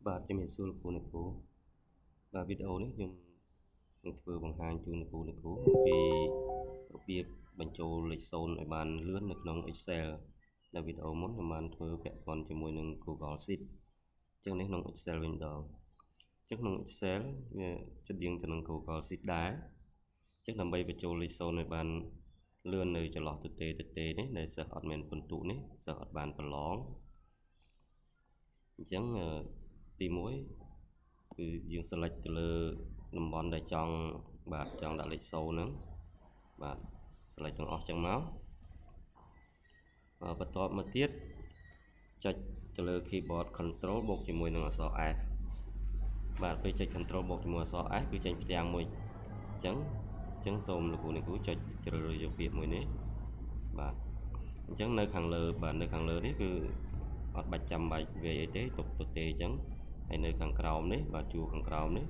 បាទជំរាបសួរលោកគ្រូអ្នកគ្រូបាទវីដេអូនេះខ្ញុំនឹងធ្វើបង្ហាញជូនលោកគ្រូអំពីរបៀបបញ្ចូលលេខ0ឲ្យបានលឿននៅក្នុង Excel ដែលវីដេអូមុនខ្ញុំបានធ្វើពាក់ព័ន្ធជាមួយនឹង Google Sheet អញ្ចឹងនេះក្នុង Excel វិញម្ដងអញ្ចឹងក្នុង Excel វាជិតយ៉ាងទៅនឹង Google Sheet ដែរអញ្ចឹងដើម្បីបញ្ចូលលេខ0ឲ្យបានលឿននៅចន្លោះទទេនេះដែលសិស្សអត់មានពិន្ទុនេះសិស្សអត់បានប្រឡងអញ្ចឹងទី1គឺយើង select ទៅលើតំបន់ដែលចង់ដាក់លេខ0ហ្នឹងបាទ select ទាំងអស់ចឹងមកបន្ទាប់មកទៀតចុចទៅលើ keyboard control បូកជាមួយនឹងអក្សរ F បាទពេលចុច control បូកជាមួយអក្សរ S គឺចេញផ្ទាំងមួយអញ្ចឹងសូមលោកគ្រូអ្នកគ្រូចុចជ្រើសរើសយកពាក្យមួយនេះបាទអញ្ចឹងនៅខាងលើនេះគឺអត់បាច់ចាំបាច់វាយអីទេទុកទេអញ្ចឹងហើយនៅខាងក្រោមនេះបាទជួរខាងក្រោមនេះ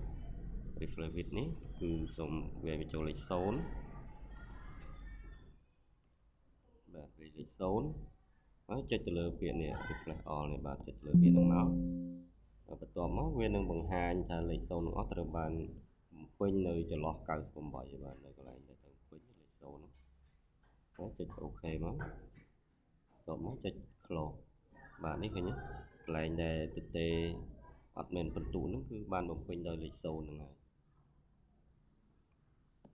refresh with នេះគឺសូមវាយបញ្ចូលលេខ0បាទវាយលេខ0ហើយចុចទៅលើពាក្យនេះ refresh all នេះបាទចុចទៅលើពាក្យហ្នឹងមកបន្ទាប់មកវានឹងបង្ហាញថាលេខ0ទាំងអស់ត្រូវបានបំពេញនៅចន្លោះ98បាទនៅកន្លែងដែលត្រូវពេញលេខ0ហ្នឹងហើយចុច OK មកបន្ទាប់មកចុច close បាទនេះឃើញទេកន្លែងដែលទទេអត់មានពិន្ទុហ្នឹងគឺបានបំពេញដោយលេខ0ហ្នឹងហើយ